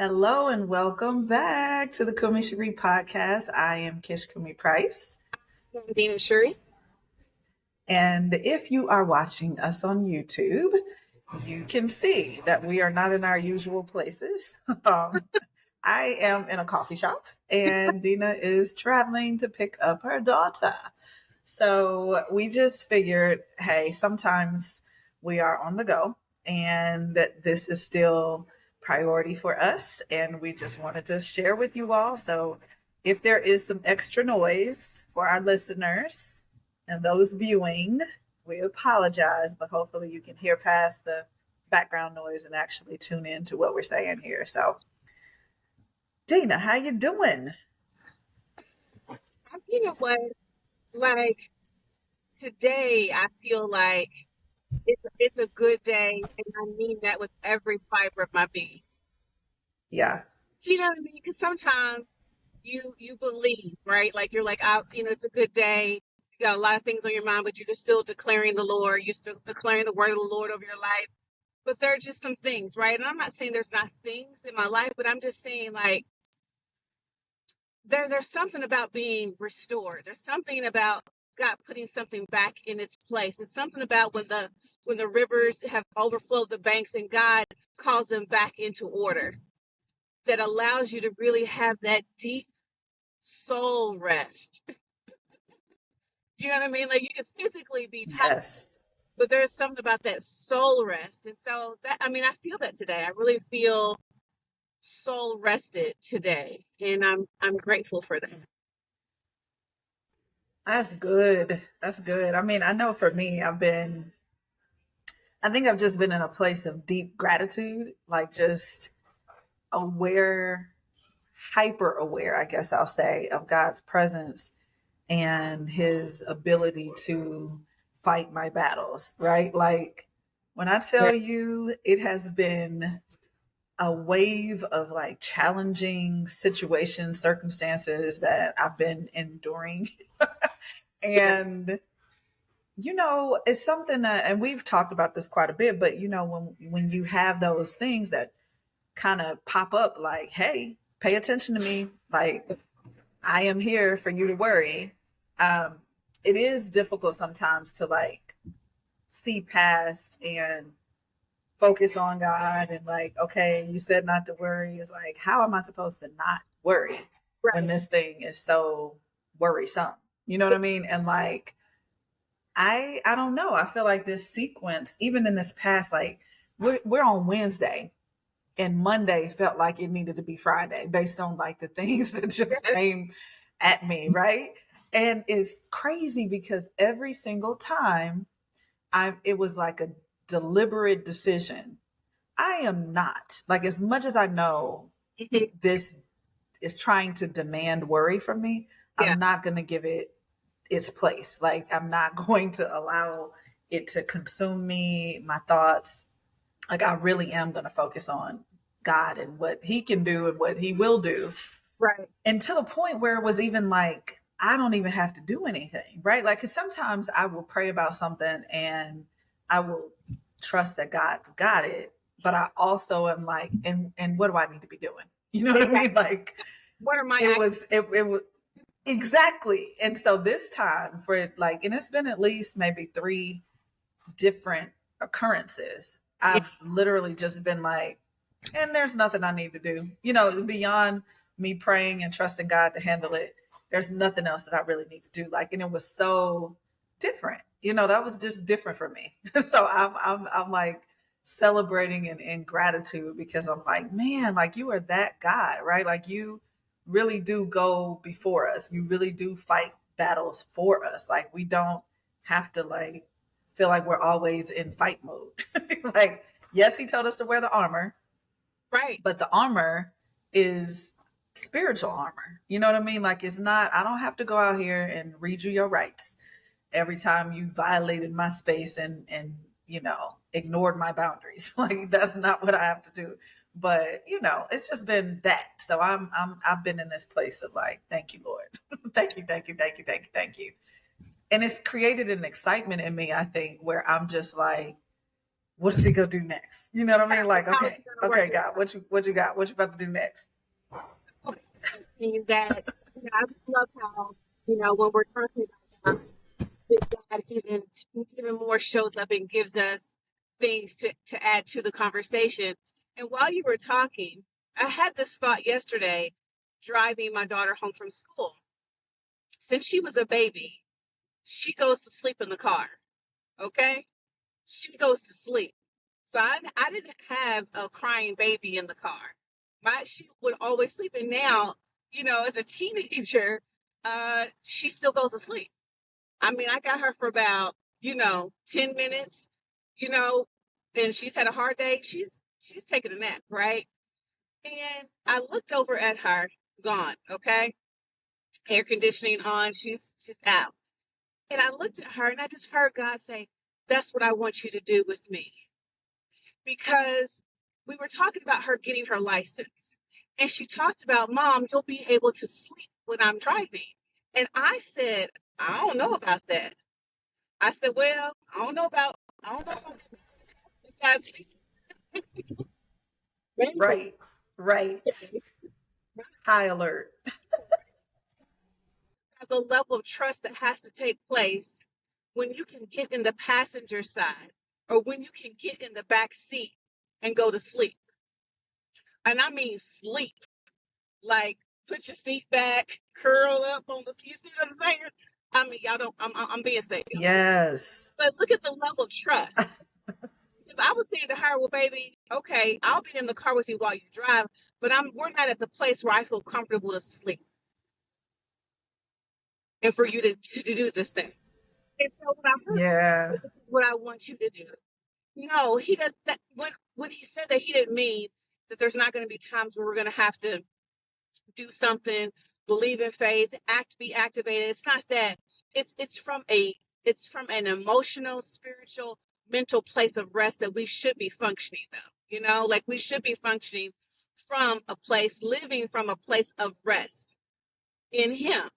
Hello and welcome back to the Kumi Cherie podcast. I am Kish Kumi Price. Dina Shuri. And if you are watching us on YouTube, you can see that we are not in our usual places. I am in a coffee shop and Dina is traveling to pick up her daughter. So we just figured, hey, sometimes we are on the go and this is still priority for us. And we just wanted to share with you all. So if there is some extra noise for our listeners and those viewing, we apologize, but hopefully you can hear past the background noise and actually tune in to what we're saying here. So Dina, how you doing? You know what? Like today, I feel like it's a good day, and I mean that with every fiber of my being. Yeah. Do you know what I mean? Because sometimes you believe, right? Like you're like, it's a good day. You got a lot of things on your mind, but you're just still declaring the Lord. You're still declaring the word of the Lord over your life. But there are just some things, right? And I'm not saying there's not things in my life, but I'm just saying like there's something about being restored. There's something about God putting something back in its place. It's something about when the rivers have overflowed the banks and God calls them back into order that allows you to really have that deep soul rest. You know what I mean? Like you can physically be tired, Yes. but there's something about that soul rest. And so I feel that today. I really feel soul rested today. And I'm grateful for that. That's good. That's good. I mean, I know for me, I think I've just been in a place of deep gratitude, like just aware, hyper aware, I guess I'll say, of God's presence and his ability to fight my battles, right? Like when I tell you it has been a wave of like challenging situations, circumstances that I've been enduring. Yes. And it's something that, and we've talked about this quite a bit, but when you have those things that kind of pop up, like, hey, pay attention to me, like I am here for you to worry. Um, it is difficult sometimes to like see past and focus on God and like, okay, you said not to worry. It's like, how am I supposed to not worry when Right. this thing is so worrisome? You know what I mean? And like I don't know. I feel like this sequence, even in this past, like we're on Wednesday and Monday felt like it needed to be Friday based on like the things that just Yes. came at me, right? And it's crazy because every single time it was like a deliberate decision. I am not like as much as I know Mhm. this is trying to demand worry from me, Yeah. I'm not going to give it its place. Like I'm not going to allow it to consume me, my thoughts. Like I really am going to focus on God and what he can do and what he will do. Right. And to the point where it was even like, I don't even have to do anything, right? Like, cause sometimes I will pray about something and I will trust that God's got it. But I also am like, and what do I need to be doing? You know what I mean? Exactly. Like What are my it was exactly. And so this time for it, like, and it's been at least maybe three different occurrences. actions? I've literally just been like, and there's nothing I need to do, beyond me praying and trusting God to handle it. There's nothing else that I really need to do. Like, and it was so different, that was just different for me. So I'm like celebrating and in gratitude because I'm like, man, like you are that guy, right? Like you really do go before us. You really do fight battles for us. Like we don't have to like feel like we're always in fight mode. Like, yes, he told us to wear the armor, Right. but the armor is spiritual armor. You know what I mean? Like, it's not, I don't have to go out here and read you your rights every time you violated my space and ignored my boundaries. Like, that's not what I have to do. But it's just been that. So I've been in this place of like, thank you, Lord. Thank you, thank you, thank you, thank you, thank you. And it's created an excitement in me, I think, where I'm just like, what is he gonna do next? You know what I mean? Like, How is okay, it going to work okay, it God, what you got? What you about to do next? out? And that, I just love how, when we're talking about God, that God even more shows up and gives us things to add to the conversation. And while you were talking, I had this thought yesterday driving my daughter home from school. Since she was a baby, she goes to sleep in the car. Okay? She goes to sleep. So I didn't have a crying baby in the car. She would always sleep. And now, as a teenager, she still goes to sleep. I mean, I got her for about, 10 minutes, you know, and she's had a hard day. She's taking a nap, right? And I looked over at her, gone, okay? Air conditioning on, she's out. And I looked at her and I just heard God say, "That's what I want you to do with me." Because we were talking about her getting her license. And she talked about, "Mom, you'll be able to sleep when I'm driving." And I said, "I don't know about that." I said, "Well, I don't know about that because maybe Right, right. High alert. the level of trust that has to take place when you can get in the passenger side or when you can get in the back seat and go to sleep. And I mean sleep. Like, put your seat back, curl up on the, you see what I'm saying? I mean, y'all don't, I'm being safe. Yes. But look at the level of trust. Because I was saying to her, "Well, baby, okay, I'll be in the car with you while you drive, but we're not at the place where I feel comfortable to sleep and for you to do this thing." And so when I heard, Yeah. "This is what I want you to do." No, he does that. When he said that, he didn't mean that there's not going to be times where we're going to have to do something, believe in faith, be activated. It's not that. It's from an emotional, spiritual, mental place of rest that we should be functioning though. Like we should be functioning from a place, living from a place of rest in him,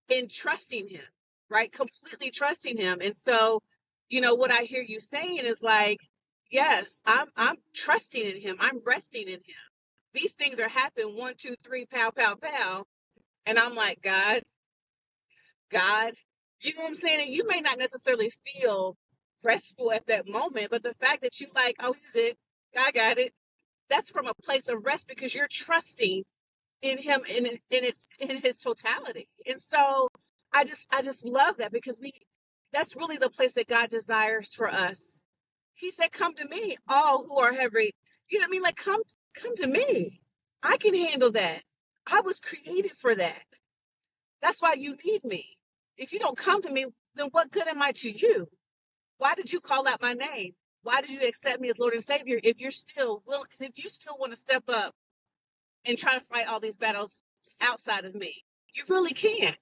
in trusting him, right? Completely trusting him. And so, what I hear you saying is like, yes, I'm trusting in him. I'm resting in him. These things are happening, one, two, three, pow, pow, pow. And I'm like, God, you know what I'm saying? And you may not necessarily feel restful at that moment, but the fact that you like, "Oh, he's it, I got it," that's from a place of rest because you're trusting in him in his totality. And so I just love that because that's really the place that God desires for us. He said, "Come to me, all who are heavy." You know what I mean? Like, come to me. I can handle that. I was created for that. That's why you need me. If you don't come to me, then what good am I to you? Why did you call out my name? Why did you accept me as Lord and Savior if you're still willing, if you still want to step up and try to fight all these battles outside of me? You really can't.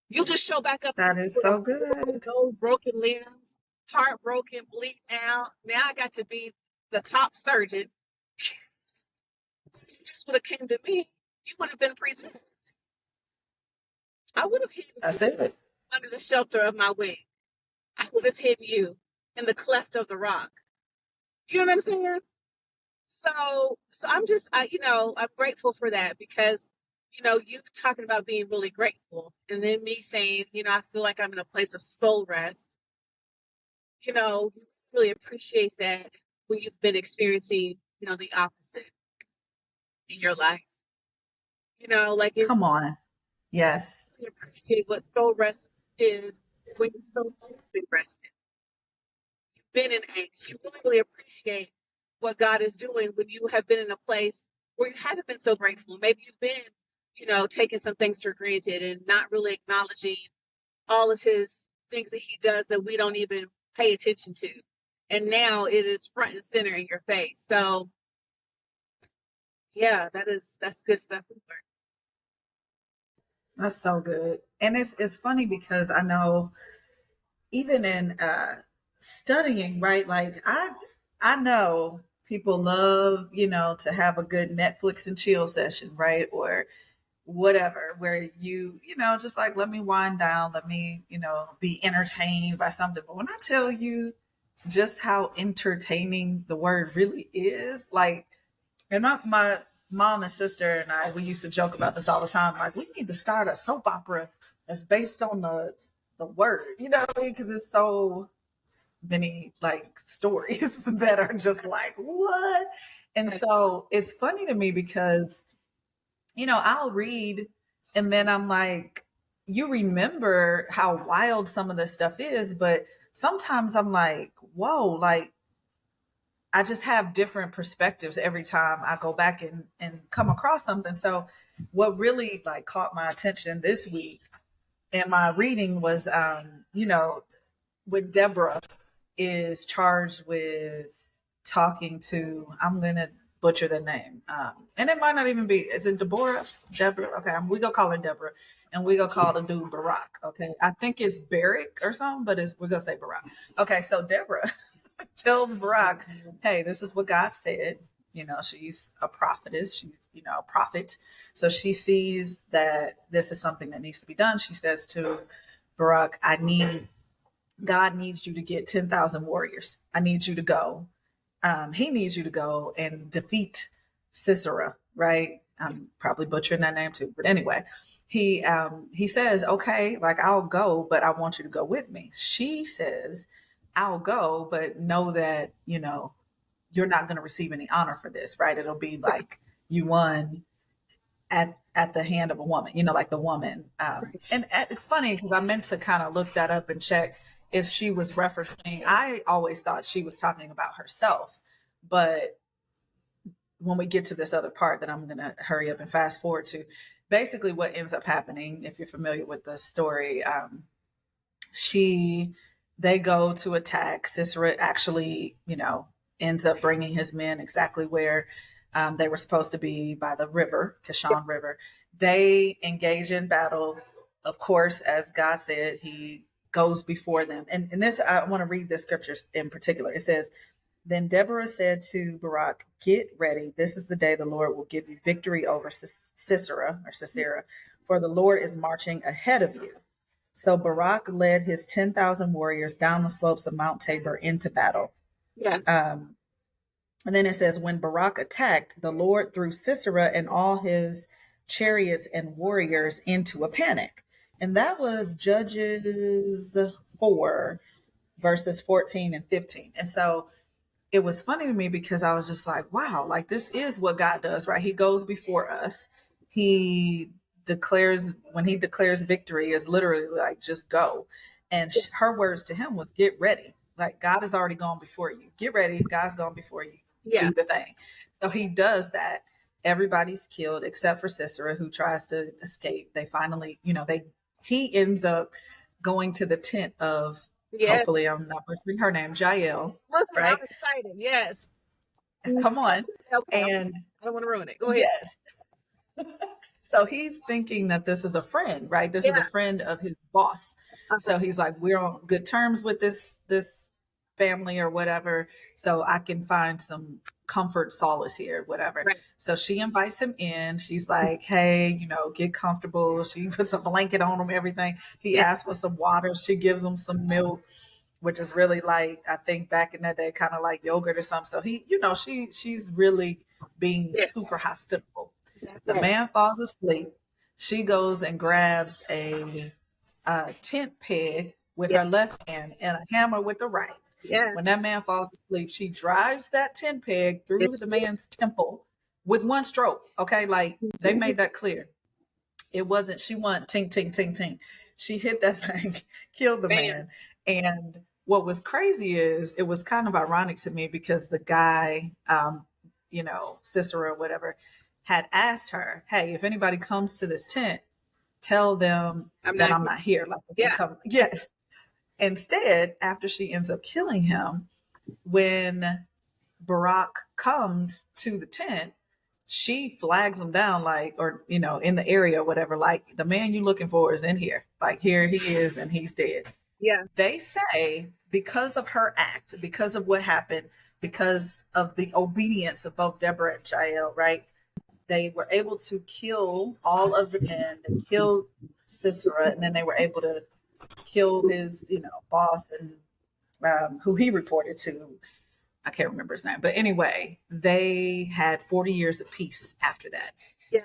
You'll just show back up That is with a so good. nose, broken limbs, heartbroken, bleeding out. Now I got to be the top surgeon. If you just would have came to me, you would have been preserved. I would have hidden That's it. under the shelter of my wing. I would have hidden you in the cleft of the rock. You know what I'm saying? So I'm grateful for that because, you talking about being really grateful, and then me saying, I feel like I'm in a place of soul rest. You really appreciate that when you've been experiencing, the opposite in your life. Like you Come on. Yes. really appreciate what soul rest is when you're so deeply rested. Been in angst. You really, really appreciate what God is doing when you have been in a place where you haven't been so grateful. Maybe you've been, taking some things for granted and not really acknowledging all of his things that he does that we don't even pay attention to. And now it is front and center in your face. So yeah, that's good stuff. That's so good. And it's funny because I know even in studying, right? Like I know people love, to have a good Netflix and chill session, right? Or whatever, where just like let me wind down, let me, be entertained by something. But when I tell you, just how entertaining the word really is. Like, and my mom and sister and I, we used to joke about this all the time. Like, we need to start a soap opera that's based on the word, you know, because it's so many like stories that are just like, what? And Right. so it's funny to me because, you know, I'll read and then I'm like, you remember how wild some of this stuff is, but sometimes I'm like, whoa, like I just have different perspectives every time I go back and come across something. So what really like caught my attention this week in my reading was you know, when Deborah is charged with talking to, I'm gonna butcher the name, and it might not even be. Is it Deborah? Deborah? Okay, we gonna call her Deborah, and we gonna call the dude Barack. Okay, I think it's Barrick or something, but we're gonna say Barack. Okay, so Deborah tells Barack, "Hey, this is what God said." You know, she's a prophetess. She's, you know, a prophet. So she sees that this is something that needs to be done. She says to Barack, God needs you to get 10,000 warriors. I need you to go. He needs you to go and defeat Sisera, right? I'm probably butchering that name too, but anyway, he says, okay, like I'll go, but I want you to go with me. She says, I'll go, but know that, you know, you're not going to receive any honor for this, right? It'll be like you won at the hand of a woman, you know, like the woman. And it's funny because I meant to kind of look that up and check if she was referencing. I always thought she was talking about herself, but when we get to this other part that I'm going to hurry up and fast forward to, basically what ends up happening, if you're familiar with the story, she they go to attack. Sisera actually, you know, ends up bringing his men exactly where they were supposed to be by the river, Yeah. Kishon River. They engage in battle. Of course, as God said, he goes before them. And this, I want to read the scriptures in particular. It says, then Deborah said to Barak, get ready. This is the day the Lord will give you victory over Sisera, for the Lord is marching ahead of you. So Barak led his 10,000 warriors down the slopes of Mount Tabor into battle. Yeah. And then it says, when Barak attacked, the Lord threw Sisera and all his chariots and warriors into a panic. And that was Judges 4, verses 14 and 15. And so it was funny to me because I was just like, wow, like this is what God does, right? He goes before us. He declares, when he declares victory, is literally like, just go. And her words to him was, get ready. Like God has already gone before you. Get ready. God's gone before you. Yeah. Do the thing. So he does that. Everybody's killed except for Sisera, who tries to escape. They finally, you know, he ends up going to the tent of, Yes. hopefully I'm not butchering her name, Jael, Listen, right? I'm excited. Yes. Come on. Okay. And I don't want to ruin it. Go ahead. yes. So he's thinking that this is a friend, right? This is a Yeah. friend of his boss. Uh-huh. So he's like, we're on good terms with this family or whatever. So I can find some comfort, solace here, whatever. Right. So she invites him in. She's like, hey, you know, get comfortable. She puts a blanket on him, everything. He Yeah. asks for some water. She gives him some milk, which is really like, I think back in that day, kind of like yogurt or something. So he, you know, she's really being Yeah. super hospitable. That's The right. man falls asleep. She goes and grabs a tent peg with Yeah. her left hand and a hammer with the right. When Yes. that man falls asleep, she drives that tent peg through It's the man's temple with one stroke. Okay, like they made that clear. It wasn't, she went ting, ting, ting, ting. She hit that thing, killed the bam. man. And what was crazy is it was kind of ironic to me because the guy, you know, Cicero or whatever, had asked her, hey, if anybody comes to this tent, tell them I'm that not. I'm not here. Like if they Yeah. come, yes. Instead, after she ends up killing him, when Barack comes to the tent, she flags him down, like, or, you know, in the area or whatever, like, the man you looking for is in here. Like, here he is, and he's dead. Yeah. They say because of her act, because of what happened, because of the obedience of both Deborah and Jael, right? They were able to kill all of the men, they killed Sisera, and then they were able to kill his, you know, boss and who he reported to. I can't remember his name, but anyway, they had 40 years of peace after that. Yeah.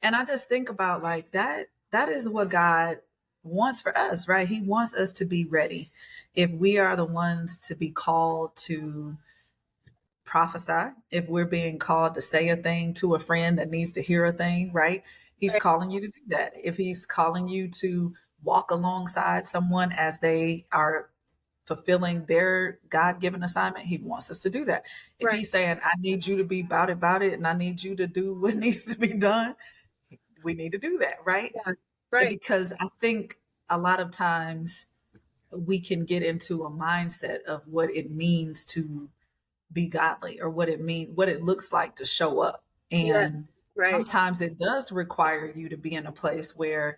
And I just think about like that. That is what God wants for us, right? He wants us to be ready. If we are the ones to be called to prophesy, if we're being called to say a thing to a friend that needs to hear a thing, right? He's Right. calling you to do that. If he's calling you to walk alongside someone as they are fulfilling their God given assignment, he wants us to do that. If Right. he's saying, I need you to be about it, and I need you to do what needs to be done, we need to do that, right? Yeah. Right. Because I think a lot of times we can get into a mindset of what it means to be godly or what it looks like to show up. And Yes. Right. sometimes it does require you to be in a place where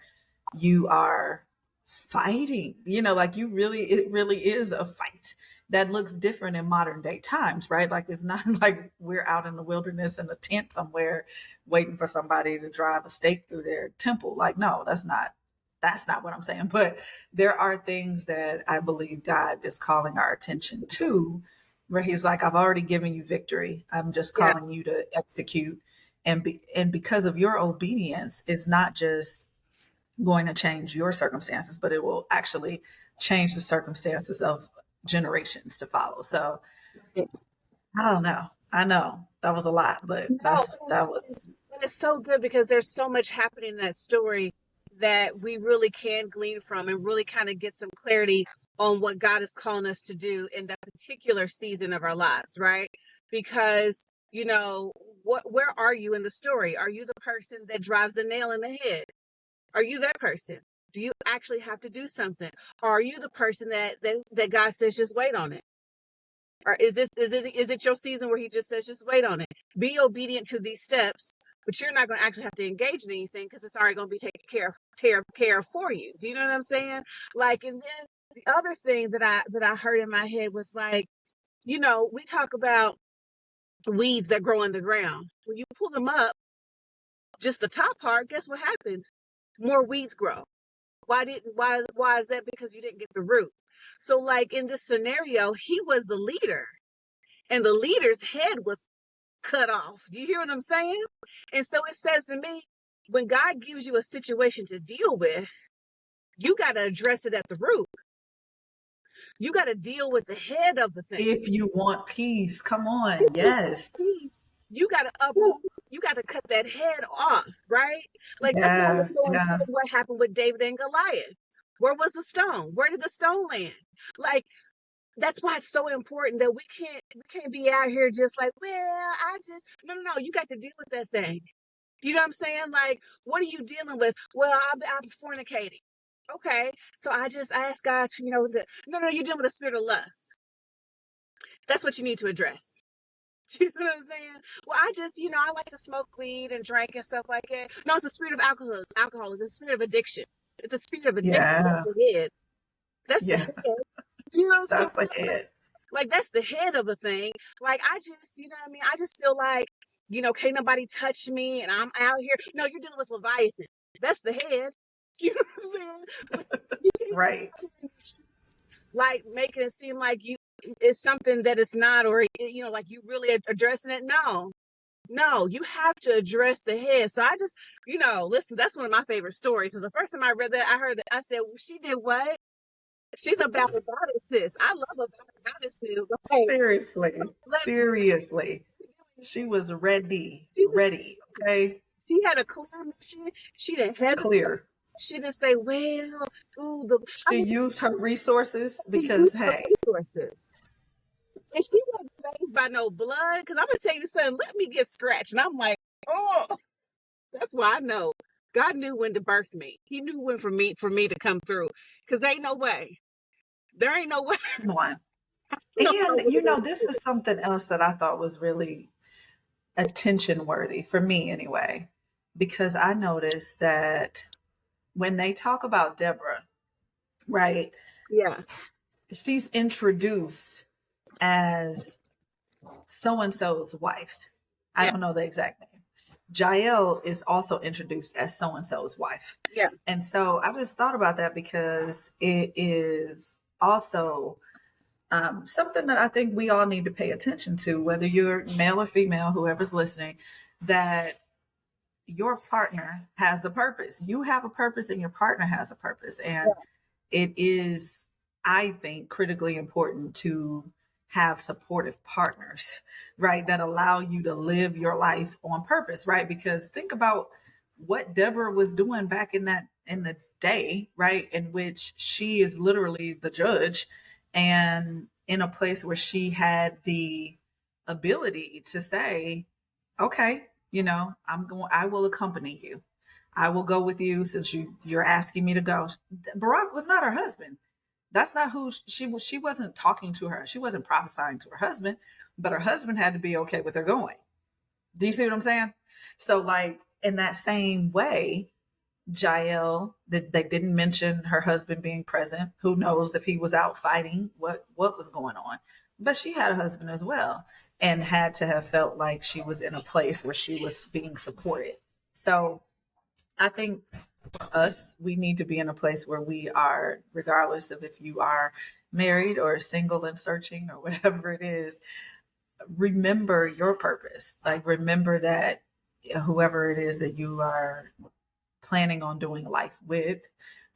you are fighting, like it really is a fight that looks different in modern day times, right? Like it's not like we're out in the wilderness in a tent somewhere waiting for somebody to drive a stake through their temple. Like, no, that's not what I'm saying. But there are things that I believe God is calling our attention to, where he's like, I've already given you victory. I'm just Yeah. calling you to execute. And because of your obedience, it's not just going to change your circumstances, but it will actually change the circumstances of generations to follow. So Right. I don't know. I know that was a lot, but No, that was and it's so good because there's so much happening in that story that we really can glean from and really kind of get some clarity on what God is calling us to do in that particular season of our lives, right? Because, where are you in the story? Are you the person that drives the nail in the head? Are you that person? Do you actually have to do something? Or are you the person that God says just wait on it? Or is it your season where he just says, just wait on it? Be obedient to these steps, but you're not going to actually have to engage in anything because it's already going to be taken care of for you. Do you know what I'm saying? Like, and then the other thing that I heard in my head was like, we talk about weeds that grow in the ground. When you pull them up, just the top part, guess what happens? More weeds grow. Why is that? Because you didn't get the root. So like in this scenario, he was the leader and the leader's head was cut off. Do you hear what I'm saying? And so it says to me, when God gives you a situation to deal with, you got to address it at the root. You got to deal with the head of the thing. if you want peace, come on. If you Yes. want peace, you got to uproot. You got to cut that head off, right? Like that's why Yeah. it's so Yeah. important what happened with David and Goliath. Where was the stone? Where did the stone land? Like that's why it's so important that we can't be out here just like, well, I just no. You got to deal with that thing. You know what I'm saying? Like, what are you dealing with? Well, I'm fornicating. Okay, so I ask God to, no, you're dealing with a spirit of lust. That's what you need to address. Do you know what I'm saying? Well, I like to smoke weed and drink and stuff like that. No, it's a spirit of alcohol. Alcohol is a spirit of addiction. It's a spirit of addiction. That's Yeah. the head. That's the Yeah. head. Do you know what I'm saying? That's the head. Like that's the head of the thing. Like you know what I mean? I just feel like, can't nobody touch me and I'm out here. No, you're dealing with Leviathan. That's the head. You know what I'm saying? Like, you can't be Right. out here in the streets, like making it seem like it's something that it's not, or like you really addressing it. No, you have to address the head. So I just, listen, that's one of my favorite stories. Because the first time I read that, I heard that I said, well, she did what? She's about the goddesses. I love about the goddesses. Like, Seriously. let Seriously. She was ready. she was Ready. Okay. she had a clear mission. She didn't hesitate. Clear. She didn't say, well, ooh, I She mean, used her resources she because, used her hey, resources. And she wasn't phased by no blood. Because I'm going to tell you something, let me get scratched. And I'm like, oh, that's why I know. God knew when to birth me. He knew when for me to come through. Because ain't no way. There ain't no way. come on. No, And, way to this do is it. something else that I thought was really attention worthy for me anyway, because I noticed that when they talk about Deborah, right, Yeah, she's introduced as so and so's wife. I yeah, don't know the exact name. Jael is also introduced as so and so's wife. yeah, And so I just thought about that because it is also something that I think we all need to pay attention to, whether you're male or female, whoever's listening, that your partner has a purpose. You have a purpose and your partner has a purpose. And it is, I think, critically important to have supportive partners, right? That allow you to live your life on purpose, right? Because think about what Deborah was doing back in the day, right? In which she is literally the judge and in a place where she had the ability to say, okay, I will accompany you. I will go with you since you're asking me to go. Barack was not her husband. That's not who she was. She wasn't talking to her. She wasn't prophesying to her husband, but her husband had to be okay with her going. Do you see what I'm saying? So, like, in that same way, Jael, they didn't mention her husband being present. Who knows if he was out fighting, what was going on? But she had a husband as well and had to have felt like she was in a place where she was being supported. So I think for us, we need to be in a place where we are, regardless of if you are married or single and searching or whatever it is, remember your purpose. Like, remember that whoever it is that you are planning on doing life with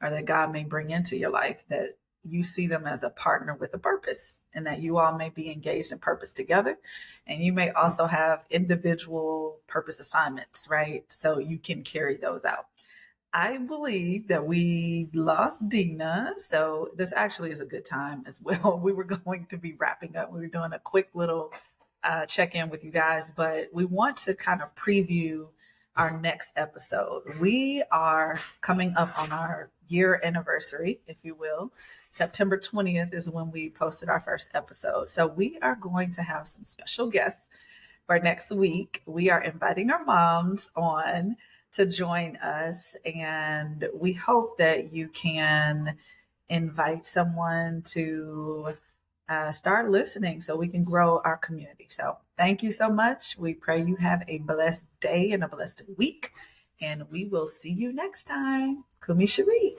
or that God may bring into your life, that you see them as a partner with a purpose and that you all may be engaged in purpose together. And you may also have individual purpose assignments, right? So you can carry those out. I believe that we lost Dina. So this actually is a good time as well. We were going to be wrapping up. We were doing a quick little check in with you guys, but we want to kind of preview our next episode. We are coming up on our year anniversary, if you will. September 20th is when we posted our first episode. So we are going to have some special guests for next week. We are inviting our moms on to join us, and we hope that you can invite someone to start listening so we can grow our community. So thank you so much. We pray you have a blessed day and a blessed week, and we will see you next time. Kumi Cherie.